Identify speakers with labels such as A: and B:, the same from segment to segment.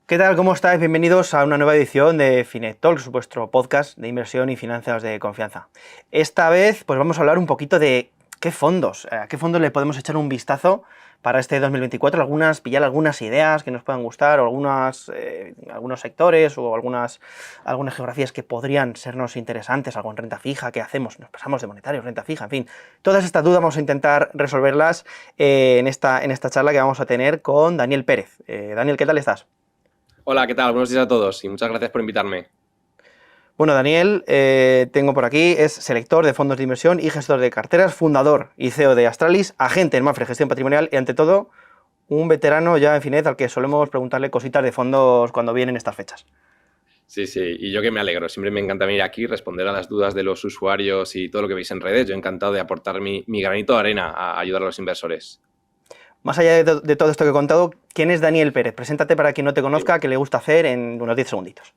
A: ¿Qué tal? ¿Cómo estáis? Bienvenidos a una nueva edición de Finet Talks, vuestro podcast de inversión y finanzas de confianza. Esta vez pues vamos a hablar un poquito de a qué fondos le podemos echar un vistazo para este 2024, pillar algunas ideas que nos puedan gustar, o algunos sectores o algunas geografías que podrían sernos interesantes, algo en renta fija, ¿qué hacemos? Nos pasamos de monetario, renta fija, en fin. Todas estas dudas vamos a intentar resolverlas en esta charla que vamos a tener con Daniel Pérez. Daniel, ¿qué tal estás?
B: Hola, ¿qué tal? Buenos días a todos y muchas gracias por invitarme.
A: Bueno, Daniel, tengo por aquí, es selector de fondos de inversión y gestor de carteras, fundador y CEO de Astralis, agente en Mapfre Gestión Patrimonial y, ante todo, un veterano ya en Finet al que solemos preguntarle cositas de fondos cuando vienen estas fechas.
B: Sí, y yo que me alegro. Siempre me encanta venir aquí, responder a las dudas de los usuarios y todo lo que veis en redes. Yo encantado de aportar mi granito de arena a ayudar a los inversores.
A: Más allá de todo esto que he contado, ¿quién es Daniel Pérez? Preséntate para quien no te
B: Sí.
A: conozca, qué le gusta hacer en unos 10 segunditos.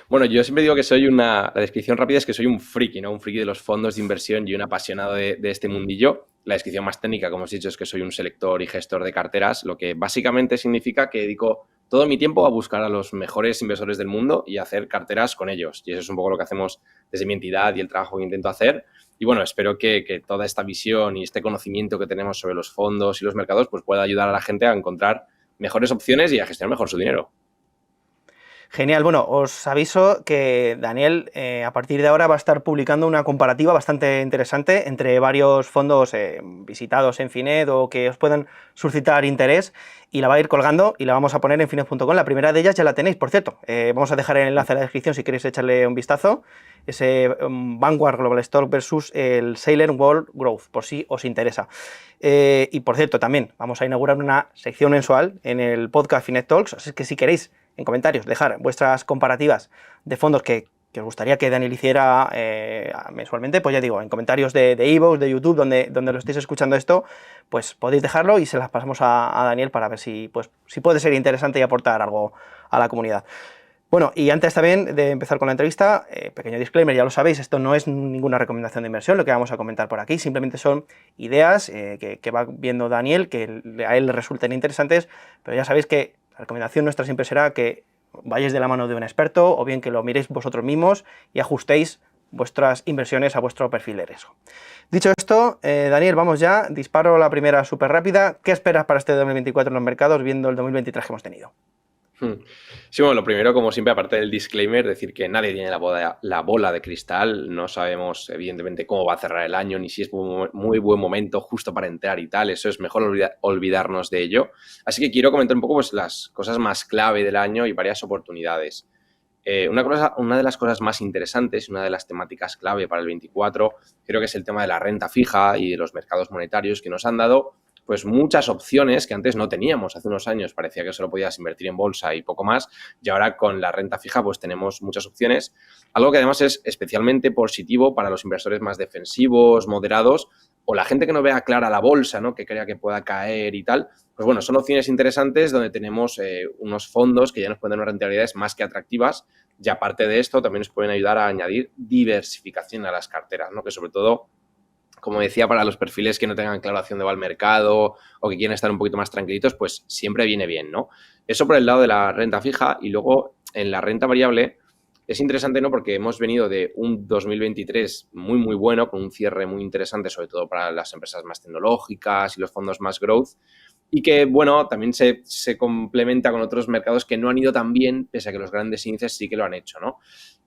B: Bueno, yo siempre digo que la descripción rápida es que soy un friki, ¿no? Un friki de los fondos de inversión y un apasionado de este mundillo. La descripción más técnica, como os he dicho, es que soy un selector y gestor de carteras, lo que básicamente significa que dedico todo mi tiempo a buscar a los mejores inversores del mundo y hacer carteras con ellos. Y eso es un poco lo que hacemos desde mi entidad y el trabajo que intento hacer. Y bueno, espero que toda esta visión y este conocimiento que tenemos sobre los fondos y los mercados pues pueda ayudar a la gente a encontrar mejores opciones y a gestionar mejor su dinero.
A: Genial, bueno, os aviso que Daniel a partir de ahora va a estar publicando una comparativa bastante interesante entre varios fondos visitados en Finet o que os puedan suscitar interés, y la va a ir colgando y la vamos a poner en finet.com. La primera de ellas ya la tenéis, por cierto. Vamos a dejar el enlace en la descripción si queréis echarle un vistazo. Ese Vanguard Global Stock versus el Sailor World Growth, por si os interesa. Y por cierto, también vamos a inaugurar una sección mensual en el podcast Finet Talks, así que si queréis en comentarios dejar vuestras comparativas de fondos que os gustaría que Daniel hiciera mensualmente, pues ya digo, en comentarios de iVoox, de YouTube, donde lo estéis escuchando esto, pues podéis dejarlo y se las pasamos a Daniel para ver si puede ser interesante y aportar algo a la comunidad. Bueno, y antes también de empezar con la entrevista, pequeño disclaimer, ya lo sabéis, esto no es ninguna recomendación de inversión, lo que vamos a comentar por aquí, simplemente son ideas que va viendo Daniel, que a él le resulten interesantes, pero ya sabéis que la recomendación nuestra siempre será que vayáis de la mano de un experto, o bien que lo miréis vosotros mismos y ajustéis vuestras inversiones a vuestro perfil de riesgo. Dicho esto, Daniel, vamos ya, disparo la primera súper rápida. ¿Qué esperas para este 2024 en los mercados, viendo el 2023 que hemos tenido?
B: Sí, bueno, lo primero, como siempre, aparte del disclaimer, decir que nadie tiene la bola de cristal. No sabemos, evidentemente, cómo va a cerrar el año, ni si es muy buen momento justo para entrar y tal. Eso es mejor olvidarnos de ello. Así que quiero comentar un poco pues, las cosas más clave del año y varias oportunidades. Una de las cosas más interesantes, una de las temáticas clave para el 24, creo que es el tema de la renta fija y de los mercados monetarios, que nos han dado pues muchas opciones que antes no teníamos. Hace unos años parecía que solo podías invertir en bolsa y poco más, y ahora con la renta fija pues tenemos muchas opciones, algo que además es especialmente positivo para los inversores más defensivos, moderados, o la gente que no vea clara la bolsa, ¿no? Que crea que pueda caer y tal. Pues bueno, son opciones interesantes donde tenemos unos fondos que ya nos pueden dar unas rentabilidades más que atractivas, y aparte de esto también nos pueden ayudar a añadir diversificación a las carteras, ¿no? Que sobre todo, como decía, para los perfiles que no tengan claro hacia dónde va el mercado o que quieren estar un poquito más tranquilitos, pues siempre viene bien, ¿no? Eso por el lado de la renta fija. Y luego en la renta variable es interesante, ¿no? Porque hemos venido de un 2023 muy bueno, con un cierre muy interesante, sobre todo para las empresas más tecnológicas y los fondos más growth, y que, bueno, también se complementa con otros mercados que no han ido tan bien, pese a que los grandes índices sí que lo han hecho, ¿no?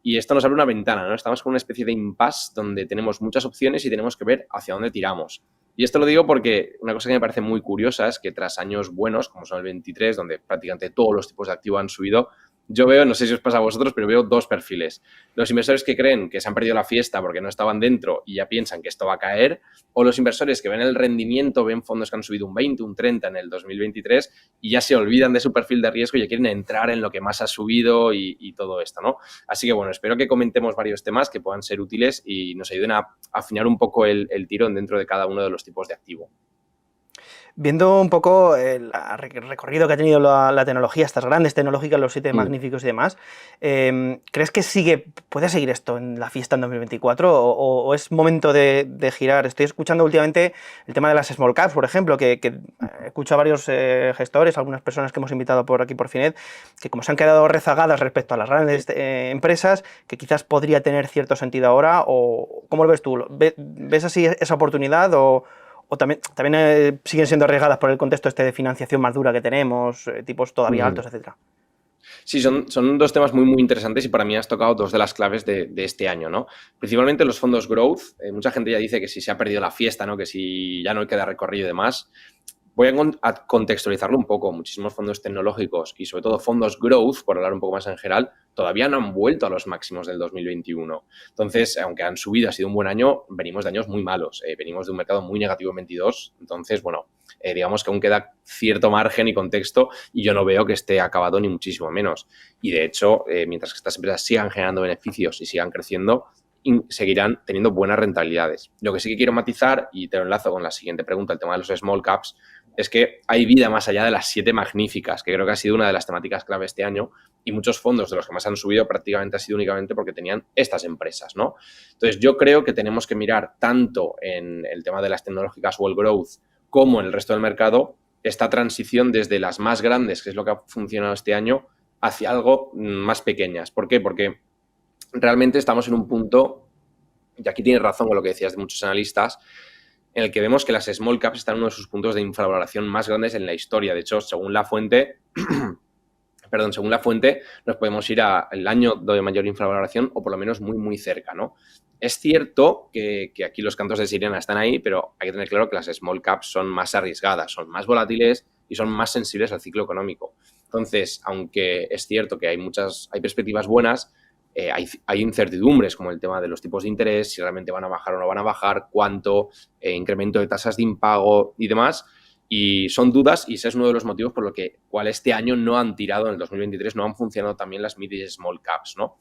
B: Y esto nos abre una ventana, ¿no? Estamos con una especie de impasse donde tenemos muchas opciones y tenemos que ver hacia dónde tiramos. Y esto lo digo porque una cosa que me parece muy curiosa es que tras años buenos, como son el 23, donde prácticamente todos los tipos de activo han subido, yo veo, no sé si os pasa a vosotros, pero veo dos perfiles. Los inversores que creen que se han perdido la fiesta porque no estaban dentro y ya piensan que esto va a caer, o los inversores que ven el rendimiento, ven fondos que han subido un 20, un 30 en el 2023 y ya se olvidan de su perfil de riesgo y ya quieren entrar en lo que más ha subido y todo esto, ¿no? Así que bueno, espero que comentemos varios temas que puedan ser útiles y nos ayuden a afinar un poco el tirón dentro de cada uno de los tipos de activo.
A: Viendo un poco el recorrido que ha tenido la tecnología, estas grandes tecnológicas, los siete
B: Mm.
A: magníficos y demás, ¿crees que puede seguir esto en la fiesta en 2024 o es momento de girar? Estoy escuchando últimamente el tema de las small caps, por ejemplo, que escucho a varios gestores, algunas personas que hemos invitado por aquí por Finet, que como se han quedado rezagadas respecto a las grandes empresas, que quizás podría tener cierto sentido ahora, o ¿cómo lo ves tú? ¿Ves así esa oportunidad o también siguen siendo arriesgadas por el contexto este de financiación más dura que tenemos, tipos todavía
B: Ujú.
A: altos, etcétera?
B: Sí, son dos temas muy, muy interesantes y para mí has tocado dos de las claves de este año, ¿no? Principalmente los fondos growth. Mucha gente ya dice que si se ha perdido la fiesta, ¿no? Que si ya no queda recorrido y demás. Voy a contextualizarlo un poco. Muchísimos fondos tecnológicos y sobre todo fondos growth, por hablar un poco más en general, todavía no han vuelto a los máximos del 2021. Entonces, aunque han subido, ha sido un buen año, venimos de años muy malos. Venimos de un mercado muy negativo en 22. Entonces, bueno, digamos que aún queda cierto margen y contexto y yo no veo que esté acabado ni muchísimo menos. Y de hecho, mientras que estas empresas sigan generando beneficios y sigan creciendo, seguirán teniendo buenas rentabilidades. Lo que sí que quiero matizar, y te lo enlazo con la siguiente pregunta, el tema de los small caps, es que hay vida más allá de las 7 magníficas, que creo que ha sido una de las temáticas clave este año, y muchos fondos de los que más han subido prácticamente ha sido únicamente porque tenían estas empresas, ¿no? Entonces, yo creo que tenemos que mirar tanto en el tema de las tecnológicas o el growth como en el resto del mercado esta transición desde las más grandes, que es lo que ha funcionado este año, hacia algo más pequeñas. ¿Por qué? Porque realmente estamos en un punto, y aquí tienes razón con lo que decías de muchos analistas, en el que vemos que las small caps están en uno de sus puntos de infravaloración más grandes en la historia. De hecho, según la fuente, nos podemos ir al año de mayor infravaloración o por lo menos muy, muy cerca, ¿no? Es cierto que aquí los cantos de sirena están ahí, pero hay que tener claro que las small caps son más arriesgadas, son más volátiles y son más sensibles al ciclo económico. Entonces, aunque es cierto que hay perspectivas buenas, hay incertidumbres como el tema de los tipos de interés, si realmente van a bajar o no van a bajar, cuánto, incremento de tasas de impago y demás. Y son dudas y ese es uno de los motivos por lo cual este año no han tirado, en el 2023 no han funcionado también las mid y small caps, ¿no?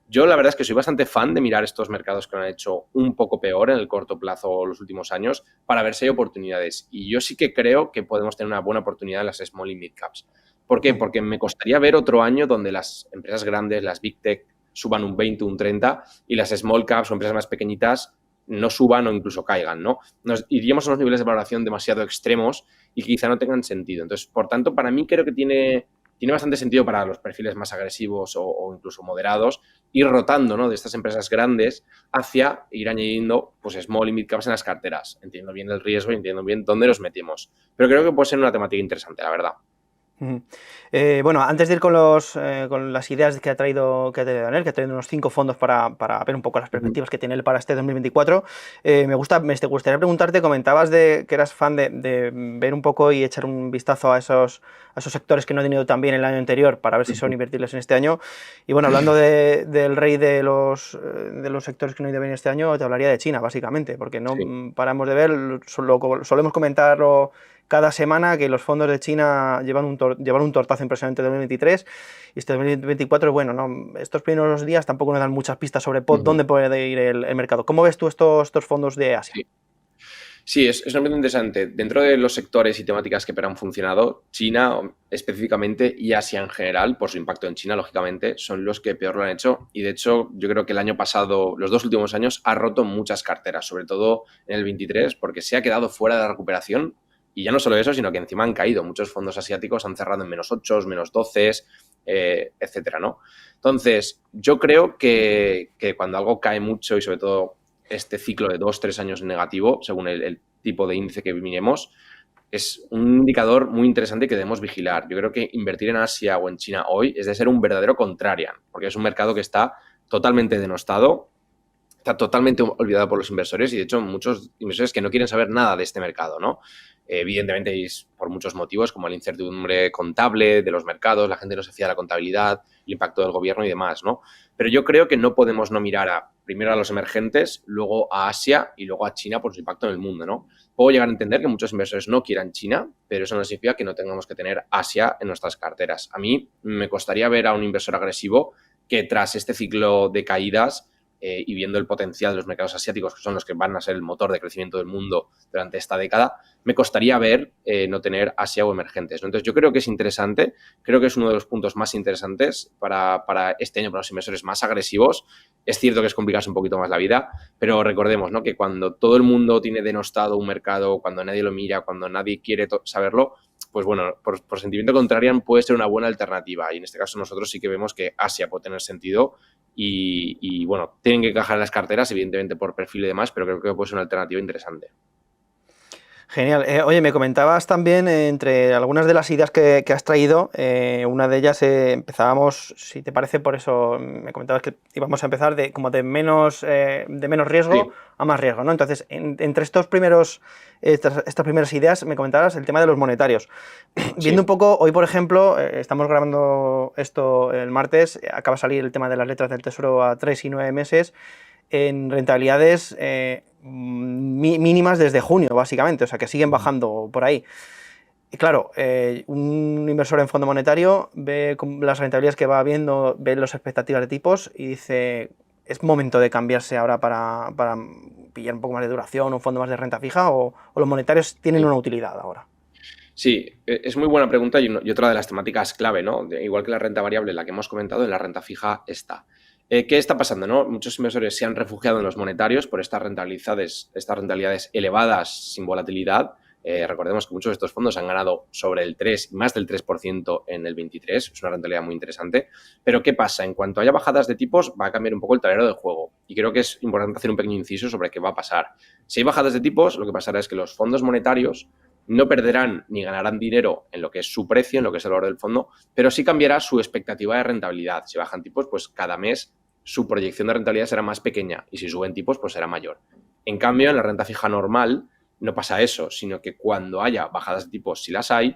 B: Yo la verdad es que soy bastante fan de mirar estos mercados que lo han hecho un poco peor en el corto plazo los últimos años para ver si hay oportunidades. Y yo sí que creo que podemos tener una buena oportunidad en las small y mid caps. ¿Por qué? Porque me costaría ver otro año donde las empresas grandes, las big tech, suban un 20, un 30 y las small caps o empresas más pequeñitas no suban o incluso caigan, ¿no? Nos iríamos a unos niveles de valoración demasiado extremos y quizá no tengan sentido. Entonces, por tanto, para mí creo que tiene bastante sentido para los perfiles más agresivos o incluso moderados ir rotando, ¿no? De estas empresas grandes hacia ir añadiendo pues small y mid caps en las carteras. Entiendo bien el riesgo y entiendo bien dónde los metemos. Pero creo que puede ser una temática interesante, la verdad.
A: Bueno, antes de ir con las ideas que ha traído Daniel, que ha traído unos 5 fondos para ver un poco las perspectivas que tiene él para este 2024, me gustaría preguntarte, comentabas que eras fan de ver un poco y echar un vistazo a esos sectores que no he tenido tan bien el año anterior para ver si son invertibles en este año. Y bueno, hablando del rey de los sectores que no he ido bien este año, te hablaría de China, básicamente, porque no
B: Sí.
A: paramos de ver, solemos comentarlo cada semana que los fondos de China llevan un tortazo impresionante en 2023 y este 2024, bueno, no, estos primeros días tampoco nos dan muchas pistas sobre dónde puede ir el mercado. ¿Cómo ves tú estos fondos de Asia?
B: Sí. Sí, es realmente interesante. Dentro de los sectores y temáticas que peor han funcionado, China específicamente y Asia en general, por su impacto en China, lógicamente, son los que peor lo han hecho. Y de hecho, yo creo que el año pasado, los 2 últimos años, ha roto muchas carteras, sobre todo en el 23, porque se ha quedado fuera de la recuperación. Y ya no solo eso, sino que encima han caído. Muchos fondos asiáticos han cerrado en -8, -12, etcétera, ¿no? Entonces, yo creo que cuando algo cae mucho y sobre todo este ciclo de 2-3 años negativo, según el tipo de índice que miremos, es un indicador muy interesante que debemos vigilar. Yo creo que invertir en Asia o en China hoy es de ser un verdadero contrarian, porque es un mercado que está totalmente denostado, está totalmente olvidado por los inversores y de hecho muchos inversores que no quieren saber nada de este mercado, ¿no? Evidentemente es por muchos motivos como la incertidumbre contable de los mercados, la gente no se fía de la contabilidad, el impacto del gobierno y demás, ¿no? Pero yo creo que no podemos no mirar primero a los emergentes, luego a Asia y luego a China por su impacto en el mundo, ¿no? Puedo llegar a entender que muchos inversores no quieran China, pero eso no significa que no tengamos que tener Asia en nuestras carteras. A mí me costaría ver a un inversor agresivo que tras este ciclo de caídas y viendo el potencial de los mercados asiáticos, que son los que van a ser el motor de crecimiento del mundo durante esta década, me costaría ver no tener Asia o emergentes, ¿no? Entonces, yo creo que es interesante, creo que es uno de los puntos más interesantes para este año, para los inversores más agresivos. Es cierto que es complicarse un poquito más la vida, pero recordemos, ¿no?, que cuando todo el mundo tiene denostado un mercado, cuando nadie lo mira, cuando nadie quiere saberlo, pues bueno, por sentimiento contrario puede ser una buena alternativa. Y en este caso nosotros sí que vemos que Asia puede tener sentido y bueno, tienen que encajar en las carteras, evidentemente por perfil y demás, pero creo que puede ser una alternativa interesante.
A: Genial. Oye, me comentabas también, entre algunas de las ideas que has traído, una de ellas empezábamos, si te parece, por eso me comentabas que íbamos a empezar de menos riesgo
B: Sí.
A: a más riesgo, ¿no? Entonces, entre estas primeras ideas me comentabas el tema de los monetarios. Viendo un
B: Sí.
A: poco, hoy por ejemplo, estamos grabando esto el martes, acaba de salir el tema de las letras del Tesoro a 3 y 9 meses, en rentabilidades mínimas desde junio, básicamente, o sea que siguen bajando por ahí. Y claro, un inversor en fondo monetario ve las rentabilidades que va viendo, ve las expectativas de tipos y dice, ¿es momento de cambiarse ahora para pillar un poco más de duración, un fondo más de renta fija, o los monetarios tienen una utilidad ahora?
B: Sí, es muy buena pregunta y otra de las temáticas clave, ¿no? Igual que la renta variable, la que hemos comentado, en la renta fija está. ¿Qué está pasando, no? Muchos inversores se han refugiado en los monetarios por estas rentabilidades elevadas sin volatilidad. Recordemos que muchos de estos fondos han ganado sobre el 3, más del 3% en el 23, es una rentabilidad muy interesante. Pero ¿qué pasa? En cuanto haya bajadas de tipos, va a cambiar un poco el tablero de juego. Y creo que es importante hacer un pequeño inciso sobre qué va a pasar. Si hay bajadas de tipos, lo que pasará es que los fondos monetarios no perderán ni ganarán dinero en lo que es su precio, en lo que es el valor del fondo, pero sí cambiará su expectativa de rentabilidad. Si bajan tipos, pues cada mes su proyección de rentabilidad será más pequeña y si suben tipos, pues será mayor. En cambio, en la renta fija normal no pasa eso, sino que cuando haya bajadas de tipos, si las hay,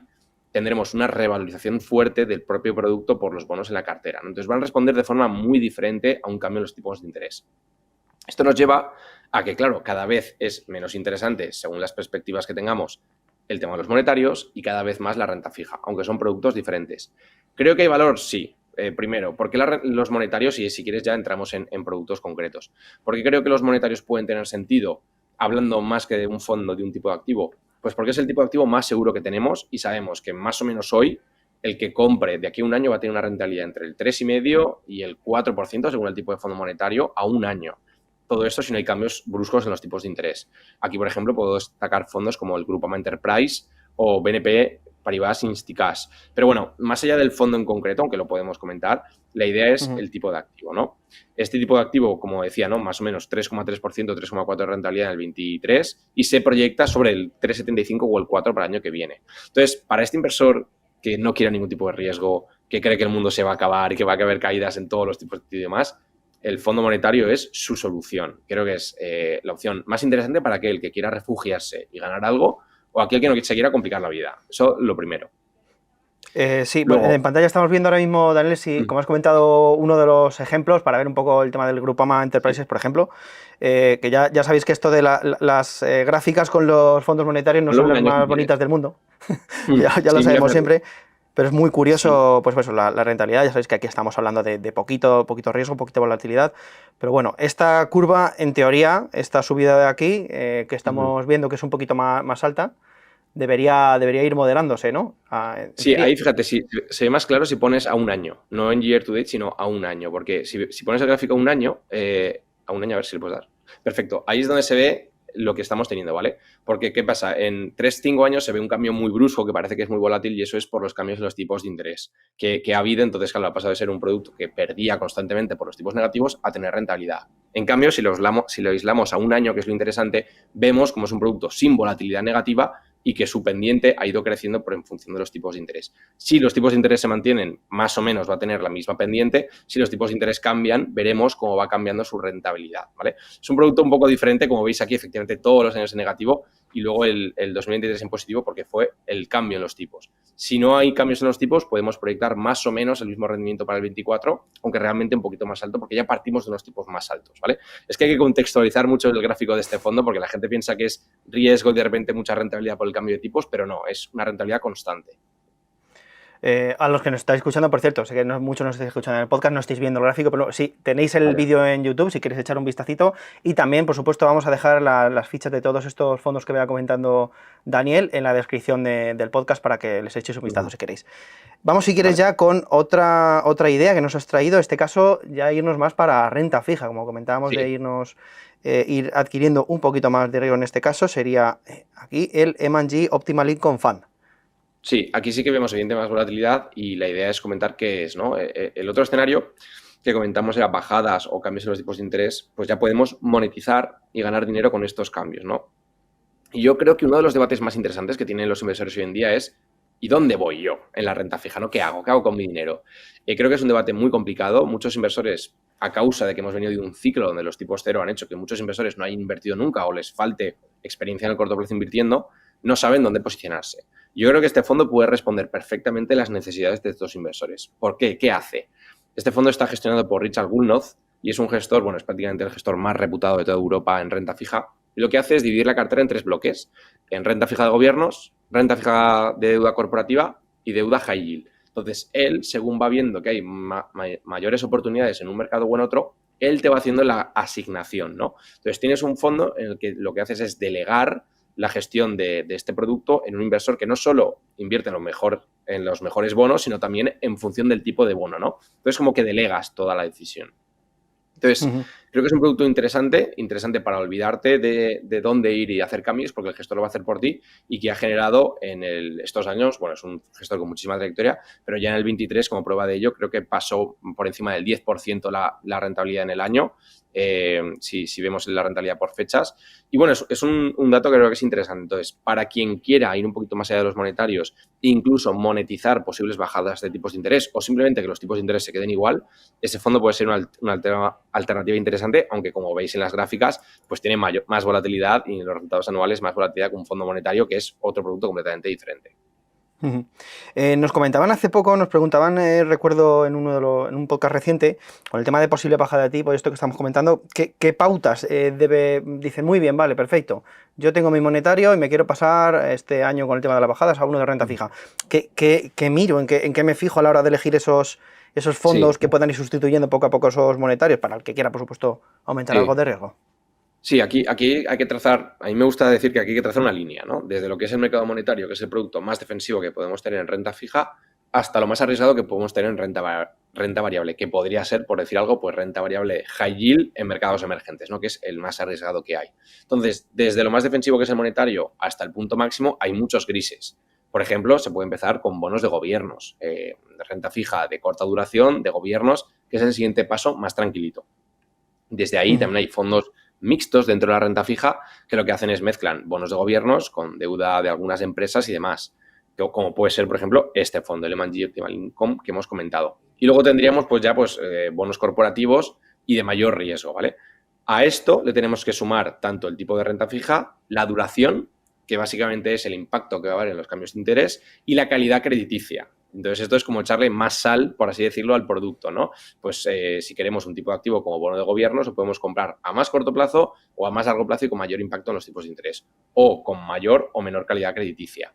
B: tendremos una revalorización fuerte del propio producto por los bonos en la cartera, ¿no? Entonces van a responder de forma muy diferente a un cambio en los tipos de interés. Esto nos lleva a que, claro, cada vez es menos interesante, según las perspectivas que tengamos, el tema de los monetarios y cada vez más la renta fija, aunque son productos diferentes. ¿Creo que hay valor? Sí. Primero, ¿por qué los monetarios? Y si quieres ya entramos en productos concretos. Porque creo que los monetarios pueden tener sentido, hablando más que de un fondo, de un tipo de activo. Pues porque es el tipo de activo más seguro que tenemos y sabemos que más o menos hoy el que compre de aquí a un año va a tener una rentabilidad entre el 3,5% y el 4% según el tipo de fondo monetario a un año. Todo esto si no hay cambios bruscos en los tipos de interés. Aquí, por ejemplo, puedo destacar fondos como el Groupama Enterprise o BNP Paribas Insticash. Pero bueno, más allá del fondo en concreto, aunque lo podemos comentar, la idea es el tipo de activo, ¿no? Este tipo de activo, como decía, ¿no?, más o menos 3,3%, 3,4% de rentabilidad en el 23 y se proyecta sobre el 3,75 o el 4 para el año que viene. Entonces, para este inversor que no quiera ningún tipo de riesgo, que cree que el mundo se va a acabar y que va a haber caídas en todos los tipos de activo y demás, el fondo monetario es su solución. Creo que es la opción más interesante para aquel que quiera refugiarse y ganar algo o aquel que no se quiera complicar la vida. Eso lo primero.
A: Sí,
B: Luego,
A: en pantalla estamos viendo ahora mismo, Daniel, como has comentado, uno de los ejemplos para ver un poco el tema del Groupama Enterprises, por ejemplo, que ya sabéis que esto de las gráficas con los fondos monetarios no
B: solo
A: son
B: un
A: las
B: año si
A: más
B: quieres.
A: bonitas del mundo, ya lo
B: Sí, mira,
A: sabemos
B: fíjate.
A: siempre, pero es muy curioso,
B: Sí.
A: pues eso, la rentabilidad. Ya sabéis que aquí estamos hablando de poquito riesgo, poquita volatilidad, pero bueno, esta curva, en teoría, esta subida de aquí, que estamos viendo que es un poquito más alta, debería ir moderándose, ¿no? En
B: Sí,
A: teoría.
B: ahí fíjate, se ve más claro si pones a un año, no en year to date, sino a un año, porque si pones el gráfico a un año, a ver si le puedes dar. Perfecto, ahí es donde se ve lo que estamos teniendo, ¿vale? Porque, ¿qué pasa? En 3-5 años se ve un cambio muy brusco que parece que es muy volátil y eso es por los cambios en los tipos de interés que ha habido. Entonces, claro, ha pasado de ser un producto que perdía constantemente por los tipos negativos a tener rentabilidad. En cambio, si lo aislamos a un año, que es lo interesante, vemos como es un producto sin volatilidad negativa y que su pendiente ha ido creciendo en función de los tipos de interés. Si los tipos de interés se mantienen, más o menos va a tener la misma pendiente. Si los tipos de interés cambian, veremos cómo va cambiando su rentabilidad, ¿vale? Es un producto un poco diferente, como veis aquí, efectivamente, todos los años en negativo y luego el 2023 en positivo porque fue el cambio en los tipos. Si no hay cambios en los tipos, podemos proyectar más o menos el mismo rendimiento para el 24, aunque realmente un poquito más alto, porque ya partimos de unos tipos más altos, ¿vale? Es que hay que contextualizar mucho el gráfico de este fondo, porque la gente piensa que es riesgo y de repente mucha rentabilidad por el cambio de tipos, pero no, es una rentabilidad constante.
A: A los que nos estáis escuchando, por cierto, sé que muchos nos estáis escuchando en el podcast, no estáis viendo el gráfico, pero sí, tenéis el vídeo en YouTube si queréis echar un vistacito. Y también, por supuesto, vamos a dejar las fichas de todos estos fondos que vaya comentando Daniel en la descripción del podcast para que les echéis un vistazo si queréis. Vamos, si quieres, ya con otra idea que nos has traído, en este caso ya irnos más para renta fija, como comentábamos, de ir adquiriendo un poquito más de riesgo en este caso, sería aquí el M&G Optimal Income Fund.
B: Sí, aquí sí que vemos evidente más volatilidad y la idea es comentar qué es, ¿no? El otro escenario que comentamos era bajadas o cambios en los tipos de interés, pues ya podemos monetizar y ganar dinero con estos cambios, ¿no? Y yo creo que uno de los debates más interesantes que tienen los inversores hoy en día es ¿y dónde voy yo en la renta fija, ¿no? ¿Qué hago? ¿Qué hago con mi dinero? Creo que es un debate muy complicado. Muchos inversores, a causa de que hemos venido de un ciclo donde los tipos cero han hecho que muchos inversores no hayan invertido nunca o les falte experiencia en el corto plazo invirtiendo, no saben dónde posicionarse. Yo creo que este fondo puede responder perfectamente las necesidades de estos inversores. ¿Por qué? ¿Qué hace? Este fondo está gestionado por Richard Woolnough y es un gestor, bueno, es prácticamente el gestor más reputado de toda Europa en renta fija. Y lo que hace es dividir la cartera en 3 bloques: en renta fija de gobiernos, renta fija de deuda corporativa y deuda high yield. Entonces, él, según va viendo que hay mayores oportunidades en un mercado o en otro, él te va haciendo la asignación, ¿no? Entonces, tienes un fondo en el que lo que haces es delegar la gestión de este producto en un inversor que no solo invierte en los mejores bonos, sino también en función del tipo de bono, ¿no? Entonces, como que delegas toda la decisión. Entonces, creo que es un producto interesante para olvidarte de dónde ir y hacer cambios, porque el gestor lo va a hacer por ti y que ha generado en estos años, bueno, es un gestor con muchísima trayectoria, pero ya en el 23, como prueba de ello, creo que pasó por encima del 10% la rentabilidad en el año, si vemos la rentabilidad por fechas. Y bueno, es un dato que creo que es interesante. Entonces, para quien quiera ir un poquito más allá de los monetarios, incluso monetizar posibles bajadas de tipos de interés o simplemente que los tipos de interés se queden igual, ese fondo puede ser una alternativa interesante, aunque como veis en las gráficas, pues tiene más volatilidad y en los resultados anuales más volatilidad que un fondo monetario, que es otro producto completamente diferente.
A: Nos comentaban hace poco, nos preguntaban, recuerdo en un podcast reciente, con el tema de posible bajada de tipo y esto que estamos comentando, ¿qué pautas dicen? Muy bien, vale, perfecto, yo tengo mi monetario y me quiero pasar este año con el tema de las bajadas a uno de renta fija. ¿Qué miro? ¿En qué me fijo a la hora de elegir esos fondos que puedan ir sustituyendo poco a poco esos monetarios para el que quiera, por supuesto, aumentar algo de riesgo?
B: Sí, aquí hay que trazar, a mí me gusta decir que aquí hay que trazar una línea, ¿no? Desde lo que es el mercado monetario, que es el producto más defensivo que podemos tener en renta fija, hasta lo más arriesgado que podemos tener en renta variable, que podría ser, por decir algo, pues renta variable high yield en mercados emergentes, ¿no? Que es el más arriesgado que hay. Entonces, desde lo más defensivo que es el monetario hasta el punto máximo, hay muchos grises. Por ejemplo, se puede empezar con bonos de gobiernos, de renta fija de corta duración, de gobiernos, que es el siguiente paso más tranquilito. Desde ahí también hay fondos mixtos dentro de la renta fija que lo que hacen es mezclan bonos de gobiernos con deuda de algunas empresas y demás, como puede ser, por ejemplo, este fondo, el M&G Optimal Income que hemos comentado. Y luego tendríamos bonos corporativos y de mayor riesgo, ¿vale? A esto le tenemos que sumar tanto el tipo de renta fija, la duración, que básicamente es el impacto que va a haber en los cambios de interés, y la calidad crediticia. Entonces, esto es como echarle más sal, por así decirlo, al producto, ¿no? Pues si queremos un tipo de activo como bono de gobierno, lo podemos comprar a más corto plazo o a más largo plazo y con mayor impacto en los tipos de interés, o con mayor o menor calidad crediticia.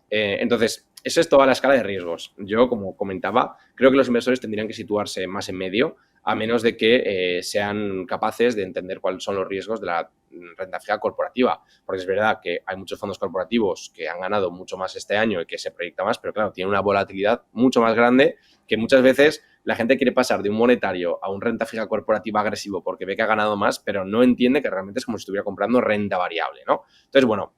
B: Entonces, esa es toda la escala de riesgos. Yo, como comentaba, creo que los inversores tendrían que situarse más en medio, a menos de que sean capaces de entender cuáles son los riesgos de la renta fija corporativa. Porque es verdad que hay muchos fondos corporativos que han ganado mucho más este año y que se proyecta más, pero claro, tienen una volatilidad mucho más grande que muchas veces la gente quiere pasar de un monetario a un renta fija corporativa agresivo porque ve que ha ganado más, pero no entiende que realmente es como si estuviera comprando renta variable, ¿no? Entonces, bueno,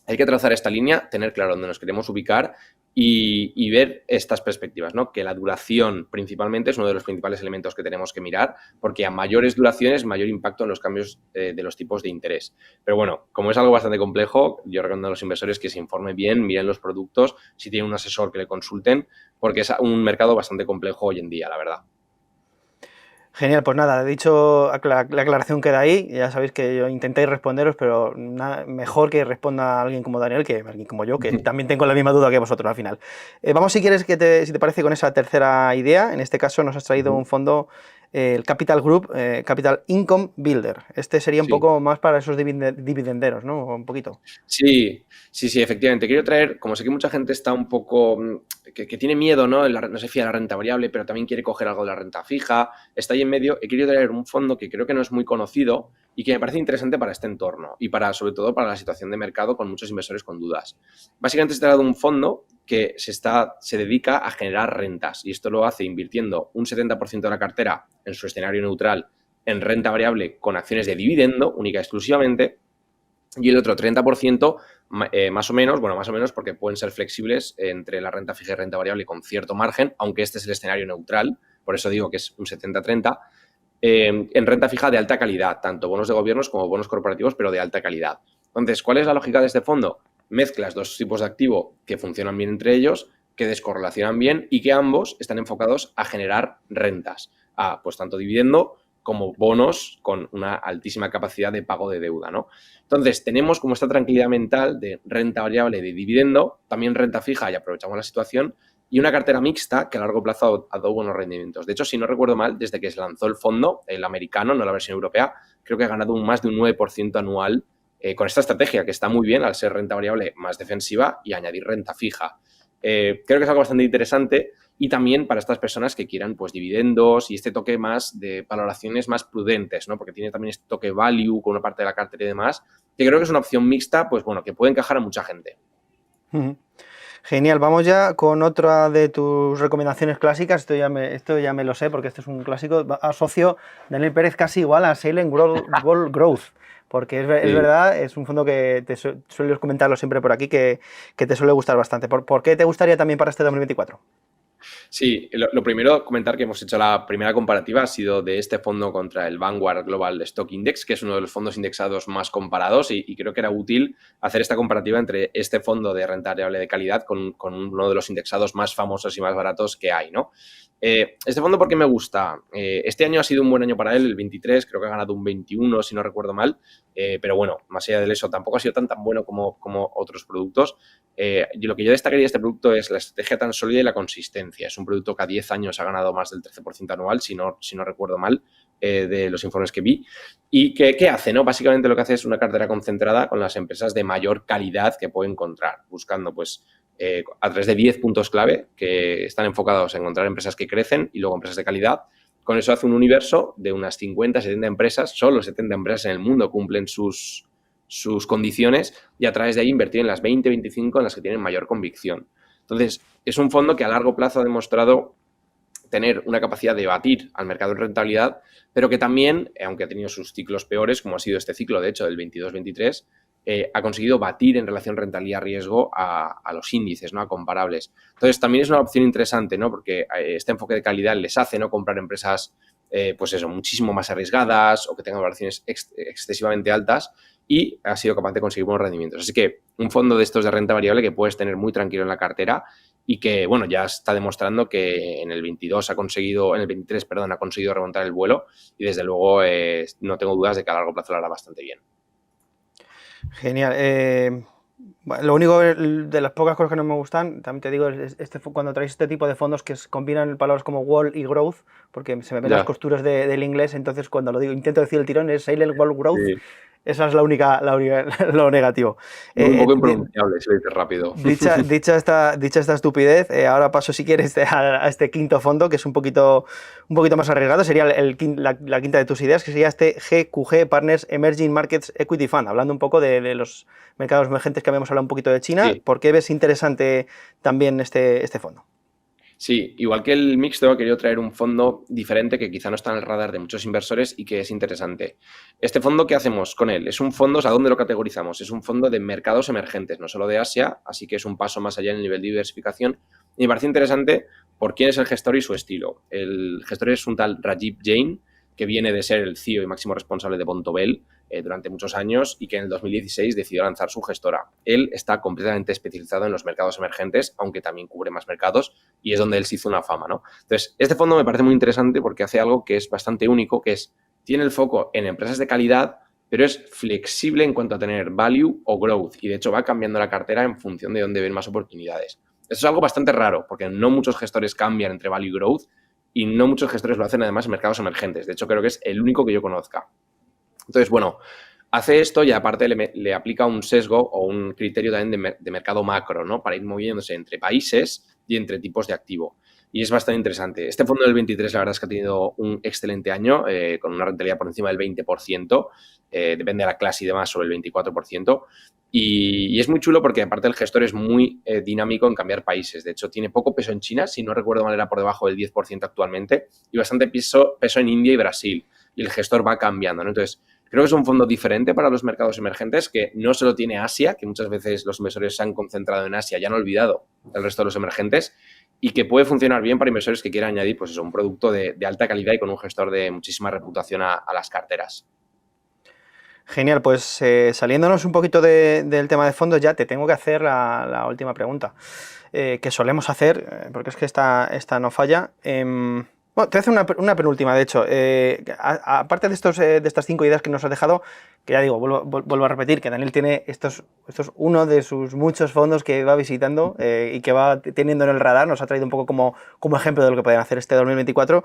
B: hay que trazar esta línea, tener claro dónde nos queremos ubicar y ver estas perspectivas, ¿no? Que la duración principalmente es uno de los principales elementos que tenemos que mirar, porque a mayores duraciones, mayor impacto en los cambios de los tipos de interés. Pero bueno, como es algo bastante complejo, yo recomiendo a los inversores que se informen bien, miren los productos, si tienen un asesor que le consulten, porque es un mercado bastante complejo hoy en día, la verdad.
A: Genial, pues nada, he dicho, la aclaración queda ahí, ya sabéis que yo intenté responderos, pero mejor que responda alguien como Daniel que alguien como yo, que también tengo la misma duda que vosotros al final. Vamos, si quieres, si te parece, con esa tercera idea. En este caso nos has traído un fondo el Capital Group, Capital Income Builder. Este sería un
B: Sí.
A: poco más para esos dividenderos, ¿no? Un poquito.
B: Sí, sí, sí, efectivamente. Quiero traer, como sé que mucha gente está un poco, que tiene miedo, ¿no? No se fía de la renta variable, pero también quiere coger algo de la renta fija, está ahí en medio. He querido traer un fondo que creo que no es muy conocido y que me parece interesante para este entorno y sobre todo para la situación de mercado con muchos inversores con dudas. Básicamente se trata de un fondo que se dedica a generar rentas y esto lo hace invirtiendo un 70% de la cartera en su escenario neutral en renta variable con acciones de dividendo, única y exclusivamente, y el otro 30%, más o menos porque pueden ser flexibles entre la renta fija y renta variable con cierto margen, aunque este es el escenario neutral, por eso digo que es un 70-30, en renta fija de alta calidad, tanto bonos de gobiernos como bonos corporativos, pero de alta calidad. Entonces, ¿cuál es la lógica de este fondo? Mezclas dos tipos de activo que funcionan bien entre ellos, que descorrelacionan bien y que ambos están enfocados a generar rentas, pues tanto dividendo como bonos con una altísima capacidad de pago de deuda, ¿no? Entonces, tenemos como esta tranquilidad mental de renta variable de dividendo, también renta fija y aprovechamos la situación, y una cartera mixta que a largo plazo ha dado buenos rendimientos. De hecho, si no recuerdo mal, desde que se lanzó el fondo, el americano, no la versión europea, creo que ha ganado más de un 9% anual con esta estrategia, que está muy bien al ser renta variable más defensiva y añadir renta fija. Creo que es algo bastante interesante y también para estas personas que quieran pues dividendos y este toque más de valoraciones más prudentes, ¿no? Porque tiene también este toque value con una parte de la cartera y demás, que creo que es una opción mixta, pues bueno, que puede encajar a mucha gente.
A: Genial, vamos ya con otra de tus recomendaciones clásicas. Esto ya me lo sé porque este es un clásico. Asocio Daniel Pérez casi igual a Silent World Growth, porque es verdad, es un fondo que sueles comentarlo siempre por aquí, que te suele gustar bastante. ¿Por qué te gustaría también para este 2024?
B: Sí, lo primero, comentar que hemos hecho la primera comparativa ha sido de este fondo contra el Vanguard Global Stock Index, que es uno de los fondos indexados más comparados y creo que era útil hacer esta comparativa entre este fondo de renta variable de calidad con uno de los indexados más famosos y más baratos que hay, ¿no? Este fondo, ¿por qué me gusta? Este año ha sido un buen año para él, el 23, creo que ha ganado un 21, si no recuerdo mal, pero bueno, más allá de eso, tampoco ha sido tan bueno como otros productos. Lo que yo destacaría de este producto es la estrategia tan sólida y la consistencia. Es un producto que a 10 años ha ganado más del 13% anual, si no recuerdo mal, de los informes que vi. ¿Y qué hace? ¿No? Básicamente lo que hace es una cartera concentrada con las empresas de mayor calidad que puede encontrar, buscando pues a través de 10 puntos clave que están enfocados en encontrar empresas que crecen y luego empresas de calidad. Con eso hace un universo de unas 50, 70 empresas, solo 70 empresas en el mundo cumplen sus condiciones y a través de ahí invertir en las 20, 25 en las que tienen mayor convicción. Entonces, es un fondo que a largo plazo ha demostrado tener una capacidad de batir al mercado en rentabilidad, pero que también, aunque ha tenido sus ciclos peores, como ha sido este ciclo, de hecho, del 22-23, ha conseguido batir en relación rentabilidad-riesgo a los índices, ¿no? A comparables. Entonces, también es una opción interesante, ¿no? Porque este enfoque de calidad les hace no comprar empresas, pues eso, muchísimo más arriesgadas o que tengan valoraciones excesivamente altas y ha sido capaz de conseguir buenos rendimientos. Así que un fondo de estos de renta variable que puedes tener muy tranquilo en la cartera y que, bueno, ya está demostrando que en el 23, ha conseguido remontar el vuelo y desde luego no tengo dudas de que a largo plazo lo hará bastante bien.
A: Genial. Bueno, lo único de las pocas cosas que no me gustan, también te digo, es cuando traéis este tipo de fondos que combinan palabras como wall y growth, porque se me ven las costuras del inglés, entonces cuando lo digo, intento decir el tirón, es Silent Wall Growth. Sí. Esa es lo negativo.
B: Un poco impronunciable, si lo dices rápido.
A: Dicha esta estupidez, ahora paso, si quieres, a este quinto fondo, que es un poquito más arriesgado. Sería la quinta de tus ideas, que sería este GQG Partners Emerging Markets Equity Fund, hablando un poco de los mercados emergentes que habíamos hablado un poquito de China. Sí. ¿Por qué ves interesante también este fondo?
B: Sí, igual que el mixto, he querido traer un fondo diferente que quizá no está en el radar de muchos inversores y que es interesante. Este fondo, ¿qué hacemos con él? Es un fondo, ¿a dónde lo categorizamos? Es un fondo de mercados emergentes, no solo de Asia, así que es un paso más allá en el nivel de diversificación. Y me parece interesante por quién es el gestor y su estilo. El gestor es un tal Rajiv Jain, que viene de ser el CEO y máximo responsable de Bontobel durante muchos años y que en el 2016 decidió lanzar su gestora. Él está completamente especializado en los mercados emergentes, aunque también cubre más mercados y es donde él se hizo una fama, ¿no? Entonces, este fondo me parece muy interesante porque hace algo que es bastante único, que es, tiene el foco en empresas de calidad, pero es flexible en cuanto a tener value o growth y de hecho va cambiando la cartera en función de dónde ven más oportunidades. Esto es algo bastante raro porque no muchos gestores cambian entre value y growth y no muchos gestores lo hacen además en mercados emergentes. De hecho, creo que es el único que yo conozca. Entonces, bueno, hace esto y aparte le aplica un sesgo o un criterio también de mercado macro, ¿no? Para ir moviéndose entre países y entre tipos de activo. Y es bastante interesante. Este fondo del 23, la verdad es que ha tenido un excelente año, con una rentabilidad por encima del 20%, depende de la clase y demás, sobre el 24%. Y es muy chulo porque aparte el gestor es muy dinámico en cambiar países. De hecho, tiene poco peso en China, si no recuerdo mal era por debajo del 10% actualmente, y bastante peso en India y Brasil. Y el gestor va cambiando, ¿no? Entonces, creo que es un fondo diferente para los mercados emergentes, que no solo tiene Asia, que muchas veces los inversores se han concentrado en Asia y han olvidado el resto de los emergentes, y que puede funcionar bien para inversores que quieran añadir pues eso, un producto de alta calidad y con un gestor de muchísima reputación a las carteras.
A: Genial, pues saliéndonos un poquito del tema de fondos, ya te tengo que hacer la última pregunta, que solemos hacer, porque es que esta no falla. Bueno, te voy a hacer una penúltima, de hecho. Aparte de estas 5 ideas que nos has dejado, que ya digo, vuelvo a repetir, que Daniel tiene esto es uno de sus muchos fondos que va visitando y que va teniendo en el radar, nos ha traído un poco como ejemplo de lo que pueden hacer este 2024.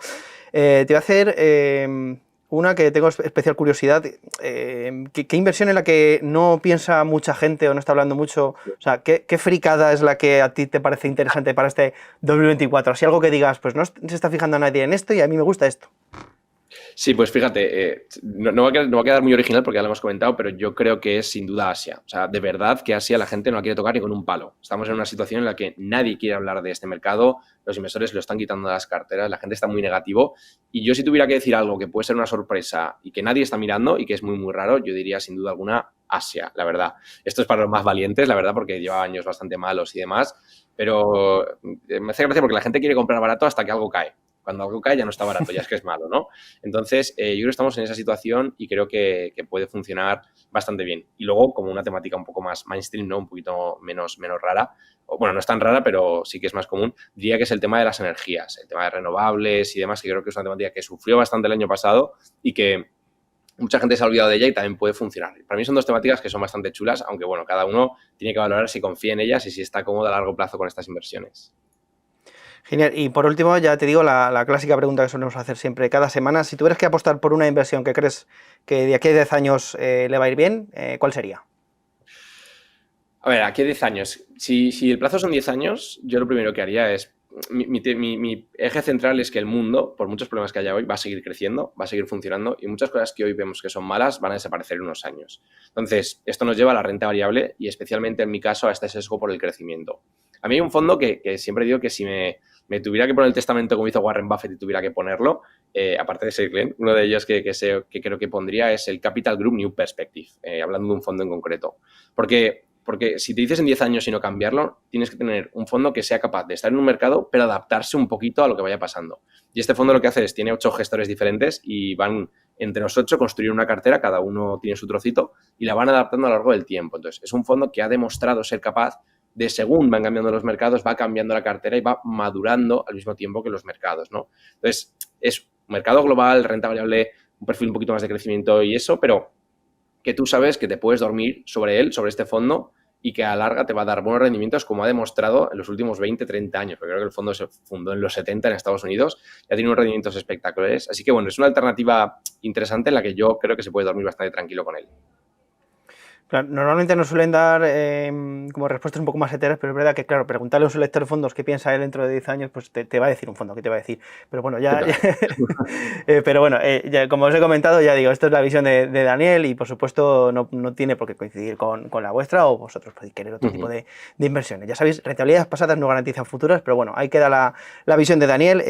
A: Te voy a hacer una que tengo especial curiosidad. ¿Qué inversión en la que no piensa mucha gente o no está hablando mucho? O sea, ¿qué fricada es la que a ti te parece interesante para este 2024? Así algo que digas, pues no se está fijando nadie en esto y a mí me gusta esto.
B: Sí, pues fíjate, no va a quedar muy original porque ya lo hemos comentado, pero yo creo que es sin duda Asia. O sea, de verdad que Asia la gente no la quiere tocar ni con un palo. Estamos en una situación en la que nadie quiere hablar de este mercado, los inversores lo están quitando de las carteras, la gente está muy negativo. Y yo si tuviera que decir algo que puede ser una sorpresa y que nadie está mirando y que es muy, muy raro, yo diría sin duda alguna Asia, la verdad. Esto es para los más valientes, la verdad, porque lleva años bastante malos y demás, pero me hace gracia porque la gente quiere comprar barato hasta que algo cae. Cuando algo cae ya no está barato, ya es que es malo, ¿no? Entonces, yo creo que estamos en esa situación y creo que puede funcionar bastante bien. Y luego, como una temática un poco más mainstream, ¿no? Un poquito menos rara, o, bueno, no es tan rara, pero sí que es más común, diría que es el tema de las energías, el tema de renovables y demás, que creo que es una temática que sufrió bastante el año pasado y que mucha gente se ha olvidado de ella y también puede funcionar. Para mí son dos temáticas que son bastante chulas, aunque, bueno, cada uno tiene que valorar si confía en ellas y si está cómodo a largo plazo con estas inversiones.
A: Genial. Y por último, ya te digo la clásica pregunta que solemos hacer siempre cada semana. Si tuvieras que apostar por una inversión que crees que de aquí a 10 años le va a ir bien, ¿cuál sería?
B: A ver, aquí a 10 años. Si el plazo son 10 años, yo lo primero que haría es... Mi eje central es que el mundo, por muchos problemas que haya hoy, va a seguir creciendo, va a seguir funcionando y muchas cosas que hoy vemos que son malas van a desaparecer en unos años. Entonces, esto nos lleva a la renta variable y especialmente en mi caso a este sesgo por el crecimiento. A mí hay un fondo que siempre digo que si me tuviera que poner el testamento como hizo Warren Buffett y tuviera que ponerlo, aparte de ser Glenn, uno de ellos que creo que pondría es el Capital Group New Perspective, hablando de un fondo en concreto. Porque si te dices en 10 años y no cambiarlo, tienes que tener un fondo que sea capaz de estar en un mercado, pero adaptarse un poquito a lo que vaya pasando. Y este fondo lo que hace es, tiene 8 gestores diferentes y van entre los 8 construir una cartera, cada uno tiene su trocito, y la van adaptando a lo largo del tiempo. Entonces, es un fondo que ha demostrado ser capaz de, según van cambiando los mercados, va cambiando la cartera y va madurando al mismo tiempo que los mercados, ¿no? Entonces, es un mercado global, renta variable, un perfil un poquito más de crecimiento y eso, pero que tú sabes que te puedes dormir sobre él, sobre este fondo, y que a la larga te va a dar buenos rendimientos como ha demostrado en los últimos 20, 30 años. Porque creo que el fondo se fundó en los 70 en Estados Unidos y ha tenido unos rendimientos espectaculares. Así que, bueno, es una alternativa interesante en la que yo creo que se puede dormir bastante tranquilo con él.
A: Claro, normalmente nos suelen dar como respuestas un poco más etéreas, pero es verdad que, claro, preguntarle a un selector de fondos qué piensa él dentro de 10 años, pues te va a decir un fondo, ¿qué te va a decir? Pero bueno, pero bueno, ya, como os he comentado, ya digo, esto es la visión de Daniel y por supuesto no tiene por qué coincidir con la vuestra o vosotros podéis querer otro tipo de inversiones. Ya sabéis, rentabilidades pasadas no garantizan futuras, pero bueno, ahí queda la visión de Daniel.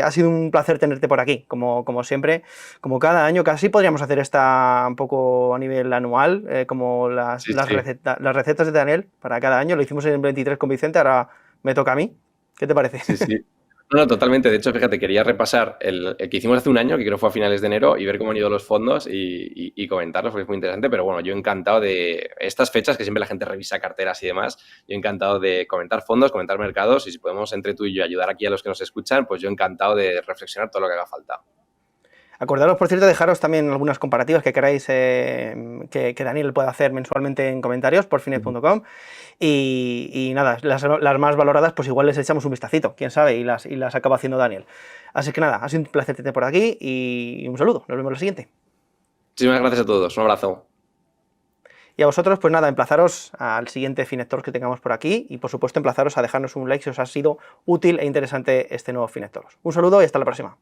A: Ha sido un placer tenerte por aquí, como siempre, como cada año, casi podríamos hacer esta un poco a nivel anual, como las recetas de Daniel para cada año. Lo hicimos en el 23 con Vicente, ahora me toca a mí. ¿Qué te parece?
B: Sí, sí. No, totalmente. De hecho, fíjate, quería repasar el que hicimos hace un año, que creo fue a finales de enero, y ver cómo han ido los fondos y comentarlos, porque es muy interesante. Pero bueno, yo encantado de estas fechas, que siempre la gente revisa carteras y demás, yo encantado de comentar fondos, comentar mercados, y si podemos entre tú y yo ayudar aquí a los que nos escuchan, pues yo encantado de reflexionar todo lo que haga falta.
A: Acordaros, por cierto, dejaros también algunas comparativas que queráis que Daniel pueda hacer mensualmente en comentarios por finet.com y nada, las más valoradas pues igual les echamos un vistacito, quién sabe, y las acaba haciendo Daniel. Así que nada, ha sido un placer tenerte por aquí y un saludo, nos vemos en la siguiente.
B: Muchísimas gracias a todos, un abrazo.
A: Y a vosotros, pues nada, emplazaros al siguiente Finet Talks que tengamos por aquí y por supuesto emplazaros a dejarnos un like si os ha sido útil e interesante este nuevo Finet Talks. Un saludo y hasta la próxima.